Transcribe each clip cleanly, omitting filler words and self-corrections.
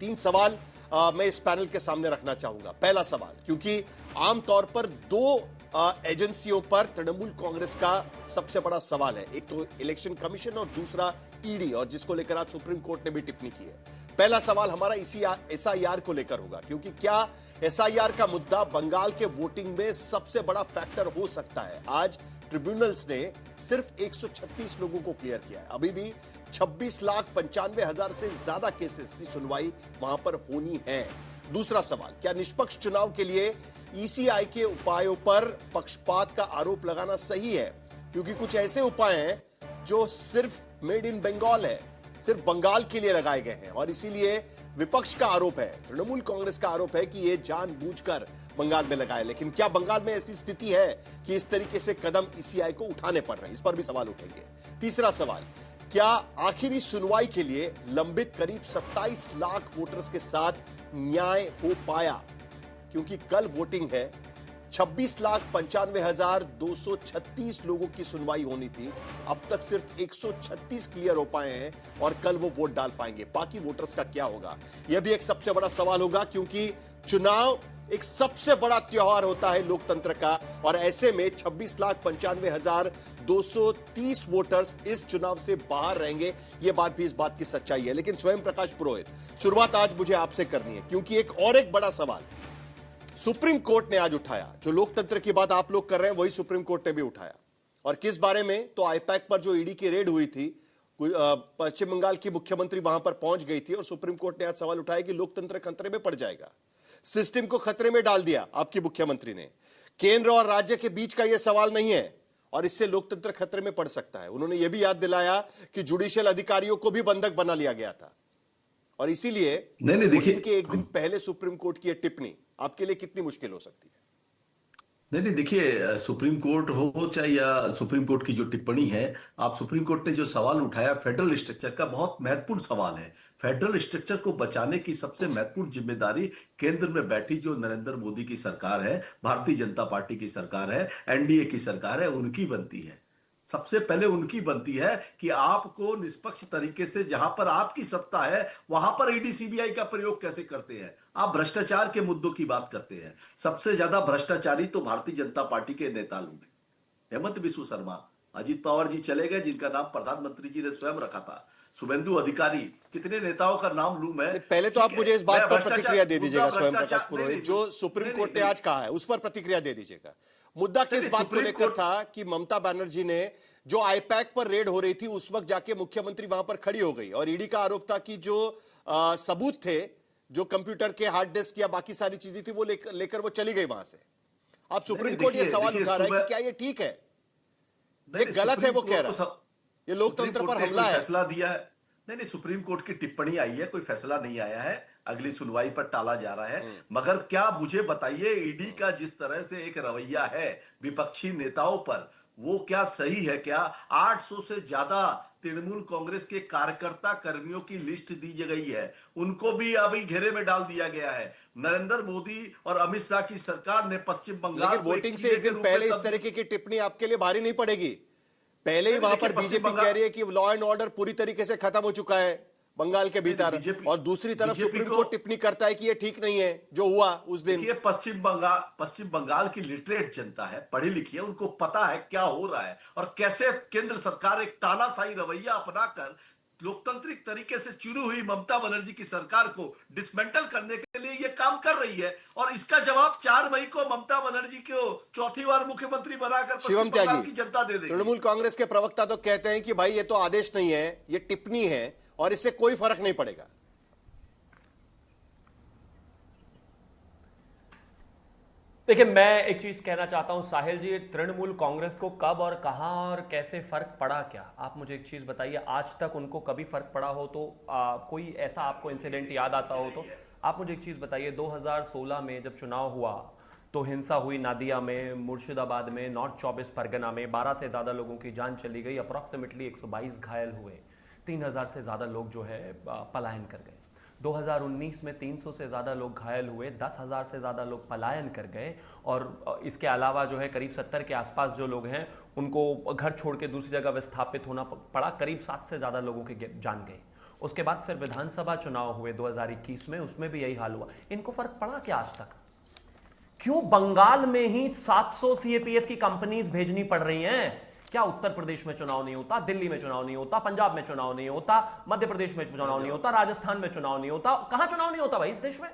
तीन सवाल मैं इस पैनल के सामने रखना चाहूंगा। पहला सवाल, क्योंकि आमतौर पर दो एजेंसियों पर तृणमूल कांग्रेस का सबसे बड़ा सवाल है, एक तो इलेक्शन कमीशन और दूसरा ईडी, और जिसको लेकर आज सुप्रीम कोर्ट ने भी टिप्पणी की है। पहला सवाल हमारा इसी एसआईआर को लेकर होगा, क्योंकि क्या एसआईआर का मुद्दा बंगाल के वोटिंग में सबसे बड़ा फैक्टर हो सकता है। आज ट्रिब्यूनल्स ने सिर्फ 136 लोगों को क्लियर किया है, अभी भी 26,95,000 से ज्यादा केसेस की सुनवाई वहां पर होनी है। दूसरा सवाल, क्या निष्पक्ष चुनाव के लिए ईसीआई के उपायों पर पक्षपात का आरोप लगाना सही है, क्योंकि कुछ ऐसे उपाय हैं जो सिर्फ मेड इन बंगाल है, सिर्फ बंगाल के लिए लगाए गए हैं, और इसीलिए विपक्ष का आरोप है, तृणमूल कांग्रेस का आरोप है कि यह जानबूझकर बंगाल में लगाए। लेकिन क्या बंगाल में ऐसी स्थिति है कि इस तरीके से कदम ईसीआई को उठाने पड़ रहे हैं, इस पर भी सवाल उठेंगे। तीसरा सवाल, क्या आखिरी सुनवाई के लिए लंबित करीब 27 लाख वोटर्स के साथ न्याय हो पाया, क्योंकि कल वोटिंग है। 26,95,236 लोगों की सुनवाई होनी थी, अब तक सिर्फ 136 क्लियर हो पाए हैं और कल वो वोट डाल पाएंगे। बाकी वोटर्स का क्या होगा, यह भी एक सबसे बड़ा सवाल होगा, क्योंकि चुनाव एक सबसे बड़ा त्योहार होता है लोकतंत्र का, और ऐसे में 26,95,230 वोटर्स इस चुनाव से बाहर रहेंगे। यह बात भी इस बात की सच्चाई है। लेकिन स्वयं प्रकाश पुरोहित, शुरुआत आज मुझे आपसे करनी है, क्योंकि एक बड़ा सवाल सुप्रीम कोर्ट ने आज उठाया। जो लोकतंत्र की बात आप लोग कर रहे हैं वही सुप्रीम कोर्ट ने भी उठाया, और किस बारे में, तो आईपैक पर जो ईडी की रेड हुई थी, पश्चिम बंगाल की मुख्यमंत्री वहां पर पहुंच गई थी, और सुप्रीम कोर्ट ने आज सवाल उठाया कि लोकतंत्र खतरे में पड़ जाएगा, सिस्टम को खतरे में डाल दिया आपकी मुख्यमंत्री ने। केंद्र और राज्य के बीच का यह सवाल नहीं है, और इससे लोकतंत्र खतरे में पड़ सकता है। उन्होंने यह भी याद दिलाया कि जुडिशियल अधिकारियों को भी बंधक बना लिया गया था, और इसीलिए नहीं देखिए, के एक दिन पहले सुप्रीम कोर्ट की यह टिप्पणी आपके लिए कितनी मुश्किल हो सकती है? नहीं देखिए, सुप्रीम कोर्ट हो चाहे या सुप्रीम कोर्ट की जो टिप्पणी है, आप सुप्रीम कोर्ट ने जो सवाल उठाया फेडरल स्ट्रक्चर का, बहुत महत्वपूर्ण सवाल है। फेडरल स्ट्रक्चर को बचाने की सबसे महत्वपूर्ण जिम्मेदारी केंद्र में बैठी जो नरेंद्र मोदी की सरकार है, भारतीय जनता पार्टी की सरकार है, एनडीए की सरकार है, उनकी बनती है। सबसे पहले उनकी बनती है कि आपको निष्पक्ष तरीके से, जहां पर आपकी सत्ता है वहां पर ईडी सीबीआई का प्रयोग कैसे करते हैं। आप भ्रष्टाचार के मुद्दों की बात करते हैं, सबसे ज्यादा भ्रष्टाचारी तो भारतीय जनता पार्टी के नेता लोग हैं। हेमंत बिस्व शर्मा, अजीत पवार जी चले गए, जिनका नाम प्रधानमंत्री जी ने स्वयं रखा था, शुभेंदु अधिकारी, कितने नेताओं का नाम लूं मैं। पहले तो आप मुझे इस बात पर प्रतिक्रिया दे दीजिएगा स्वयं प्रकाश पुरोहित, जो सुप्रीम कोर्ट ने आज कहा है उस पर प्रतिक्रिया दे दीजिएगा। मुद्दा किस बात को लेकर था कि ममता बनर्जी ने, जो आईपैक पर रेड हो रही थी उस वक्त जाके मुख्यमंत्री वहां पर खड़ी हो गई, और ईडी का आरोप था कि जो सबूत थे, जो कंप्यूटर के हार्ड डिस्क या बाकी सारी चीजें थी, वो लेकर वो चली गई वहां से। अब सुप्रीम कोर्ट ये सवाल उठा रहा है कि क्या ये ठीक है, ये गलत है, वो कह रहा है ये लोकतंत्र पर हमला है। फैसला दिया है, नहीं सुप्रीम कोर्ट की टिप्पणी आई है, कोई फैसला नहीं आया है, अगली सुनवाई पर टाला जा रहा है। मगर क्या मुझे बताइए, ईडी का जिस तरह से एक रवैया है विपक्षी नेताओं पर, वो क्या सही है? क्या 800 से ज्यादा तृणमूल कांग्रेस के कार्यकर्ता कर्मियों की लिस्ट दी गई है, उनको भी अभी घेरे में डाल दिया गया है। नरेंद्र मोदी और अमित शाह की सरकार ने पश्चिम बंगाल, लेकिन वोटिंग से एक दिन पहले इस तरीके की टिप्पणी आपके लिए भारी नहीं पड़ेगी। पहले ही वहां पर बीजेपी कह रही है कि लॉ एंड ऑर्डर पूरी तरीके से खत्म हो चुका है बंगाल के भीतर, और दूसरी तरफ सुप्रीम कोर्ट टिप्पणी करता है कि ये ठीक नहीं है जो हुआ उस दिन। ये पश्चिम बंगाल की लिटरेट जनता है, पढ़ी लिखी है, उनको पता है क्या हो रहा है और कैसे केंद्र सरकार एक तानाशाही रवैया अपनाकर लोकतांत्रिक तरीके से चुनी हुई ममता बनर्जी की सरकार को डिसमेंटल करने के लिए ये काम कर रही है। और इसका जवाब 4 मई को ममता बनर्जी को चौथी बार मुख्यमंत्री बनाकर पश्चिम बंगाल की जनता दे देगी। तृणमूल कांग्रेस के प्रवक्ता तो कहते हैं कि भाई ये तो आदेश नहीं है, ये टिप्पणी है, और इससे कोई फर्क नहीं पड़ेगा। देखिए, मैं एक चीज कहना चाहता हूं साहिल जी, तृणमूल कांग्रेस को कब और कहां और कैसे फर्क पड़ा, क्या आप मुझे एक चीज बताइए। आज तक उनको कभी फर्क पड़ा हो तो कोई ऐसा आपको इंसिडेंट याद आता हो तो आप मुझे एक चीज बताइए। 2016 में जब चुनाव हुआ तो हिंसा हुई नादिया में, मुर्शिदाबाद में, नॉर्थ 24 परगना में 12 से ज्यादा लोगों की जान चली गई, अप्रॉक्सीमेटली 122 घायल हुए, 3000 से ज्यादा लोग जो है पलायन कर गए। 2019 में 300 से ज़्यादा लोग घायल हुए, 10,000 से ज़्यादा लोग पलायन कर गए, और इसके अलावा जो है करीब 70 के आसपास जो लोग हैं उनको घर छोड़ के दूसरी जगह विस्थापित होना पड़ा, करीब 7 से ज़्यादा लोगों के जान गए। उसके बाद फिर विधानसभा चुनाव हुए 2021 में, उसमें भी यही हाल हुआ। इनको फर्क पड़ा क्या आज तक? क्यों बंगाल में ही 700 सीएपीएफ की कंपनीज भेजनी पड़ रही हैं? क्या उत्तर प्रदेश में चुनाव नहीं होता, दिल्ली में चुनाव नहीं होता, पंजाब में चुनाव नहीं होता, मध्य प्रदेश में चुनाव नहीं होता, राजस्थान में चुनाव नहीं होता? कहां चुनाव नहीं होता भाई इस देश में?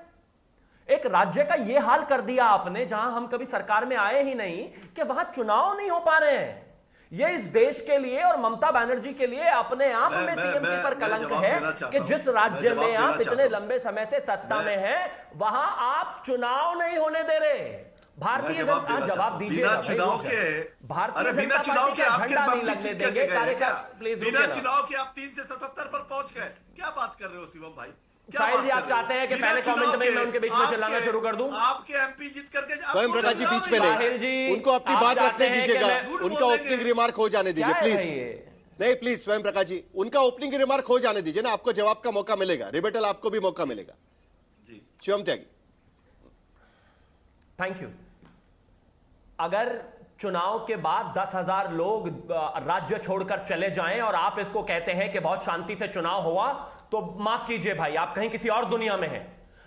एक राज्य का यह हाल कर दिया आपने जहां हम कभी सरकार में आए ही नहीं, कि वहां चुनाव नहीं हो पा रहे हैं। ये इस देश के लिए और ममता बनर्जी के लिए अपने आप में टीएमसी पर कलंक है कि जिस राज्य में आप इतने लंबे समय से सत्ता में हैं, वहां आप चुनाव नहीं होने दे रहे। भारतीय जनता जवाब दीजिए। बिना चुनाव के, भारतीय बिना चुनाव के आपके झंडा नहीं लगने देंगे। बिना चुनाव के आप 3 से 77 पर पहुंच गए। क्या बात कर रहे हो शिवम भाई? साहिल जी, आप चाहते हैं कि पहले कमेंट में मैं उनके बीच में चिल्लाना शुरू कर दूं? आपके एमपी जीत करके स्वयं प्रकाश जी बीच में नहीं, उनको अपनी बात रखने दीजिएगा, उनका ओपनिंग रिमार्क हो जाने दीजिए प्लीज। नहीं प्लीज स्वयं प्रकाश जी, उनका ओपनिंग रिमार्क हो जाने दीजिए ना, आपको जवाब का मौका मिलेगा, रिबेटल आपको भी मौका मिलेगा। शिवम त्यागी, थैंक यू। अगर चुनाव के बाद 10,000 लोग राज्य छोड़कर चले जाएं और आप इसको कहते हैं कि बहुत शांति से चुनाव हुआ, तो माफ कीजिए भाई, आप कहीं किसी और दुनिया में हैं।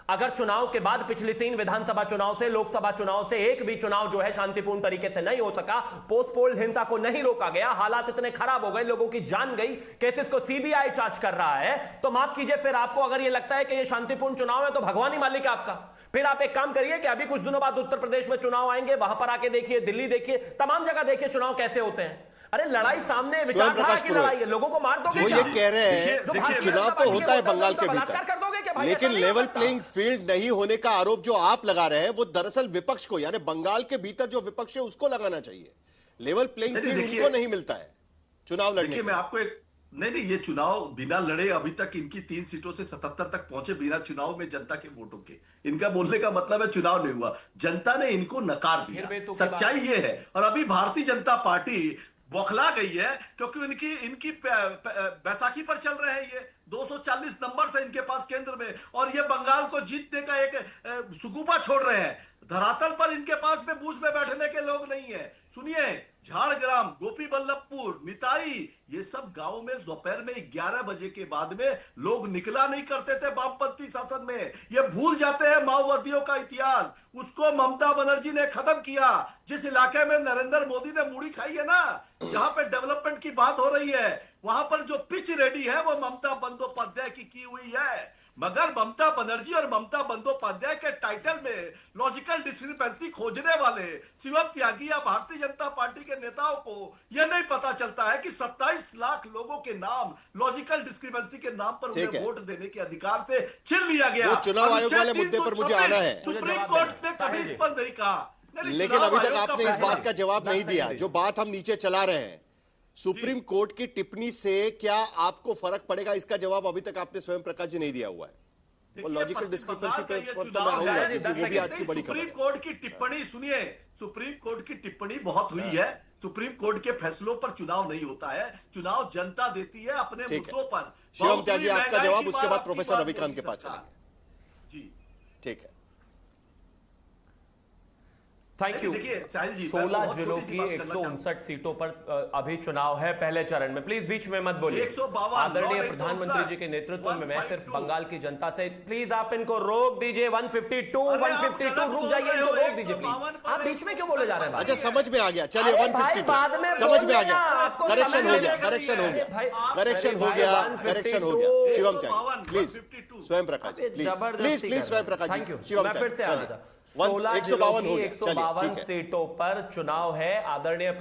अगर चुनाव के बाद पिछले 3 विधानसभा चुनाव से, लोकसभा चुनाव से एक भी चुनाव जो है शांतिपूर्ण तरीके से नहीं हो सका, पोस्ट पोल हिंसा को नहीं रोका गया, हालात इतने खराब हो गए, लोगों की जान गई, केसेस को सीबीआई जांच कर रहा है, तो माफ कीजिए, फिर आपको अगर यह लगता है कि यह शांतिपूर्ण चुनाव है तो भगवान ही मालिक है आपका। फिर आप एक काम करिए कि अभी कुछ दिनों बाद उत्तर प्रदेश में चुनाव आएंगे, वहां पर आके देखिए, दिल्ली देखिए, तमाम जगह देखिए चुनाव कैसे होते हैं। अरे लड़ाई सामने विचारधारा की लड़ाई है, लोगों को मार दोगे। वो ये कह रहे हैं चुनाव तो होता है बंगाल के भीतर, लेकिन लेवल प्लेइंग फील्ड नहीं होने का आरोप जो आप लगा रहे हैं वो दरअसल विपक्ष को, यानी बंगाल के भीतर जो विपक्ष है उसको लगाना चाहिए। लेवल प्लेइंग फील्ड उनको नहीं मिलता है चुनाव लड़ने। मैं आपको एक नहीं, ये चुनाव बिना लड़े अभी तक इनकी 3 सीटों से 77 तक पहुंचे, बिना चुनाव में जनता के वोटों के। इनका बोलने का मतलब है चुनाव नहीं हुआ, जनता ने इनको नकार दिया, सच्चाई ये है। और अभी भारतीय जनता पार्टी बौखला गई है क्योंकि इनकी बैसाखी पर चल रहे हैं। ये 240 नंबर से इनके पास केंद्र में, और ये बंगाल को जीतने का एक सुकूबा छोड़ रहे हैं। धरातल पर इनके पास में बूथ में बैठने के लोग नहीं है। सुनिए, झाड़ग्राम, गोपी बल्लभपुर, निताई, ये सब गांवों में दोपहर में 11 बजे के बाद में लोग निकला नहीं करते थे वामपंथी शासन में। ये भूल जाते हैं माओवादियों का इतिहास, उसको ममता बनर्जी ने खत्म किया। जिस इलाके में नरेंद्र मोदी ने मूड़ी खाई है ना, जहां पे डेवलपमेंट की बात हो रही है, वहां पर जो पिच रेडी है वो ममता बंदोपाध्याय की हुई है। मगर ममता बनर्जी और ममता बंदोपाध्याय के टाइटल में लॉजिकल डिस्क्रिपेंसी खोजने वाले शिवम त्यागी या भारतीय जनता पार्टी के नेताओं को यह नहीं पता चलता है कि 27 लाख लोगों के नाम लॉजिकल डिस्क्रिपेंसी के नाम पर उन्हें वोट देने के अधिकार से छीन लिया गया। चुनाव आयोग वाले मुद्दे पर मुझे आना है। सुप्रीम कोर्ट ने कभी इस पर नहीं कहा, लेकिन अभी तक आपने इस बात का जवाब नहीं दिया। जो बात हम नीचे चला रहे हैं, सुप्रीम कोर्ट की टिप्पणी से क्या आपको फर्क पड़ेगा, इसका जवाब अभी तक आपने स्वयं प्रकाश जी नहीं दिया हुआ है। वो लॉजिकल डिस्क्रिपेंसी पे मैं आऊंगा क्योंकि वो भी आज की बड़ी खबर है। सुप्रीम कोर्ट की टिप्पणी सुनिए, सुप्रीम कोर्ट की टिप्पणी बहुत हुई है। सुप्रीम कोर्ट के फैसलों पर चुनाव नहीं होता है, चुनाव जनता देती है अपने मुद्दों पर। शिवम त्यागी आपका जवाब, उसके बाद प्रोफेसर रविकांत के पास चलेंगे। जी ठीक है, थैंक यू। 16 जिलों की 159 सीटों पर अभी चुनाव है पहले चरण में। प्लीज बीच में मत बोलिए। आदरणीय प्रधानमंत्री जी के नेतृत्व में मैं सिर्फ बंगाल की जनता से, प्लीज आप इनको रोक दीजिए। 152 रुक जाइए, इनको रोक दीजिए प्लीज। आप बीच में क्यों बोले जा रहे हैं? अच्छा समझ में आ गया, चलिए 152 समझ में आ गया, करेक्शन हो गया, करेक्शन हो गया, करेक्शन हो गया, करेक्शन हो गया। शिवम त्यागी प्लीज, स्वयं प्रकाश प्लीज, प्लीज प्लीज स्वयं प्रकाश जी, शिवम त्यागी 152 सीटों पर चुनाव है। आदरणीय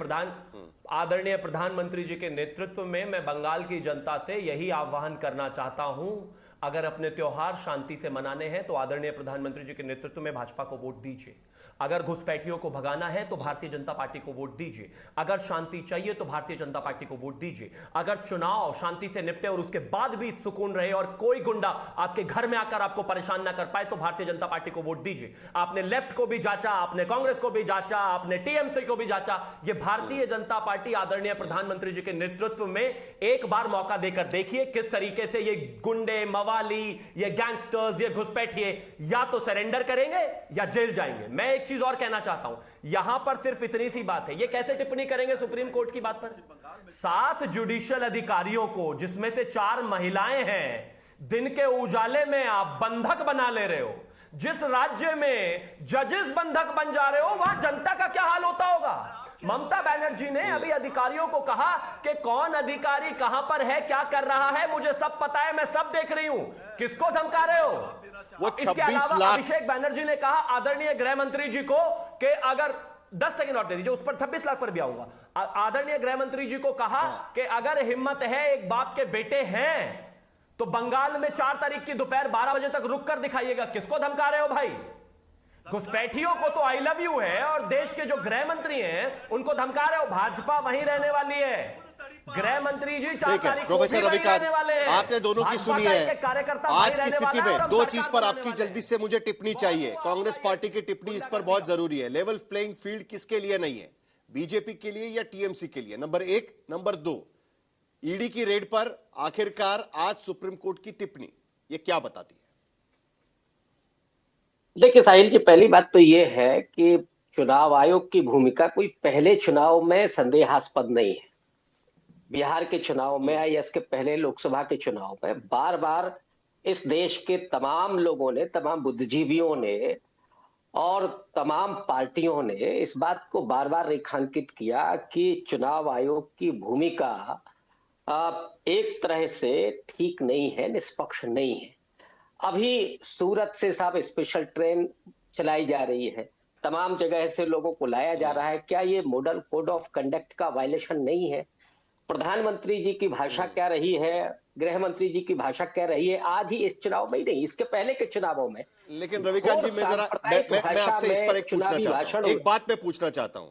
प्रधानमंत्री जी के नेतृत्व में मैं बंगाल की जनता से यही आह्वान करना चाहता हूं, अगर अपने त्योहार शांति से मनाने हैं तो आदरणीय प्रधानमंत्री जी के नेतृत्व में भाजपा को वोट दीजिए। अगर घुसपैठियों को भगाना है तो भारतीय जनता पार्टी को वोट दीजिए। अगर शांति चाहिए तो भारतीय जनता पार्टी को वोट दीजिए। अगर चुनाव शांति से निपटे और उसके बाद भी सुकून रहे और कोई गुंडा आपके घर में आकर आपको परेशान ना कर पाए तो भारतीय जनता पार्टी को वोट दीजिए। आपने लेफ्ट को भी जांचा, आपने कांग्रेस को भी जांचा, आपने टीएमसी को भी जांचा। ये भारतीय जनता पार्टी आदरणीय प्रधानमंत्री जी के नेतृत्व में एक बार मौका देकर देखिए किस तरीके से ये गुंडे, कवाली, ये गैंगस्टर्स, ये घुसपैठिए या तो सरेंडर करेंगे या जेल जाएंगे। मैं एक चीज और कहना चाहता हूं, यहां पर सिर्फ इतनी सी बात है, ये कैसे टिप्पणी करेंगे सुप्रीम कोर्ट की बात पर? 7 जुडिशियल अधिकारियों को, जिसमें से 4 महिलाएं हैं, दिन के उजाले में आप बंधक बना ले रहे हो। जिस राज्य में जजेस बंधक बन जा रहे हो, वहां जनता का क्या हाल होता होगा? ममता बनर्जी ने अभी अधिकारियों को कहा कि कौन अधिकारी कहां पर है, क्या कर रहा है, मुझे सब पता है, मैं सब देख रही हूं। किसको धमका रहे हो? वो इसके 26 अलावा लाख अभिषेक बनर्जी ने कहा आदरणीय गृह मंत्री जी को कि अगर 10 सेकंड और दे दीजिए, उस पर 26 लाख पर भी आऊंगा। आदरणीय गृह मंत्री जी को कहा कि अगर हिम्मत है, एक बाप के बेटे हैं, तो बंगाल में 4 तारीख की दोपहर 12 बजे तक रुक कर दिखाइएगा। किसको धमका रहे हो भाई? घुसपैठियों को तो आई लव यू है, और देश के जो गृह मंत्री हैं उनको धमका रहे हो। भाजपा वहीं रहने वाली है। गृह मंत्री जी 4 ठीक है तारीख को प्रोफेसर भी वहीं रविकांत, रहने वाले हैं। आपने दोनों की भाजपा सुनी का है। एक कार्यकर्ता आज वहीं की रहने स्थिति वाला है और में अब दो सरकार चीज पर बनाने आपकी वाले जल्दी से मुझे टिप्पणी चाहिए। कांग्रेस पार्टी की टिप्पणी इस पर बहुत जरूरी है। लेवल प्लेइंग फील्ड किसके लिए नहीं है, बीजेपी के लिए या टीएमसी के लिए? नंबर 1। नंबर 2, ईडी की रेड पर आखिरकार आज सुप्रीम कोर्ट की टिप्पणी, ये क्या बताती है? देखिए साहिल जी, पहली बात तो ये है कि चुनाव आयोग की भूमिका कोई पहले चुनाव में संदेहास्पद नहीं है। बिहार के चुनाव में या इसके पहले लोकसभा के चुनाव में बार बार इस देश के तमाम लोगों ने, तमाम बुद्धिजीवियों ने और तमाम पार्टियों ने इस बात को बार बार रेखांकित किया कि चुनाव आयोग की भूमिका एक तरह से ठीक नहीं है, निष्पक्ष नहीं है। अभी सूरत से साहब स्पेशल ट्रेन चलाई जा रही है, तमाम जगह से लोगों को लाया जा रहा है। क्या ये मॉडल कोड ऑफ कंडक्ट का वायलेशन नहीं है? प्रधानमंत्री जी की भाषा क्या रही है, गृह मंत्री जी की भाषा क्या रही है, आज ही इस चुनाव में ही नहीं, इसके पहले के चुनावों में। लेकिन रविकांत जी, मैं आपसे इस पर एक पूछना चाहता हूं, एक बात मैं पूछना चाहता हूं।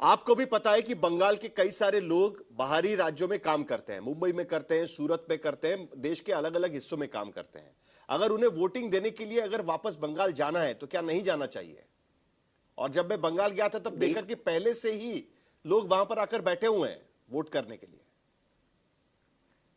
आपको भी पता है कि बंगाल के कई सारे लोग बाहरी राज्यों में काम करते हैं, मुंबई में करते हैं, सूरत में करते हैं, देश के अलग अलग हिस्सों में काम करते हैं। अगर उन्हें वोटिंग देने के लिए अगर वापस बंगाल जाना है तो क्या नहीं जाना चाहिए? और जब मैं बंगाल गया था तब देखा कि पहले से ही लोग वहां पर आकर बैठे हुए हैं वोट करने के लिए।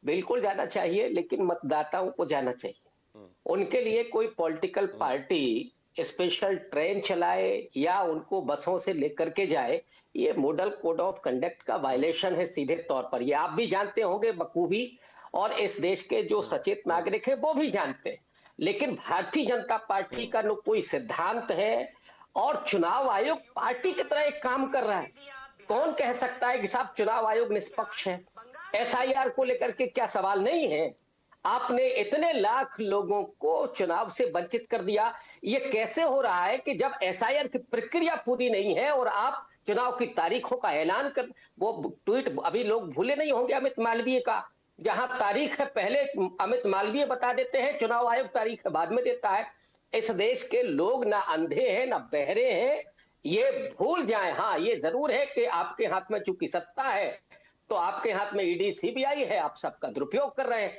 बिल्कुल जाना चाहिए, लेकिन मतदाताओं को जाना चाहिए। उनके लिए कोई पॉलिटिकल पार्टी स्पेशल ट्रेन चलाए या उनको बसों से लेकर के जाए, ये मॉडल कोड ऑफ कंडक्ट का वायलेशन है सीधे तौर पर। ये आप भी जानते होंगे बखूबी, और इस देश के जो सचेत नागरिक है वो भी जानते हैं। लेकिन भारतीय जनता पार्टी का न कोई सिद्धांत है, और चुनाव आयोग पार्टी की तरह एक काम कर रहा है। कौन कह सकता है कि साहब चुनाव आयोग निष्पक्ष है? एसआईआर को लेकर के क्या सवाल नहीं है? आपने इतने लाख लोगों को चुनाव से वंचित कर दिया। ये कैसे हो रहा है कि जब एसआईआर की प्रक्रिया पूरी नहीं है और आप चुनाव की तारीखों का ऐलान कर, वो ट्वीट अभी लोग भूले नहीं होंगे अमित मालवीय का, जहां तारीख है पहले अमित मालवीय बता देते हैं, चुनाव आयोग तारीख बाद में देता है। इस देश के लोग ना अंधे हैं ना बहरे हैं, ये भूल जाएं। हाँ, ये जरूर है कि आपके हाथ में चूंकि सत्ता है तो आपके हाथ में ईडी सीबीआई है, आप सबका दुरुपयोग कर रहे हैं।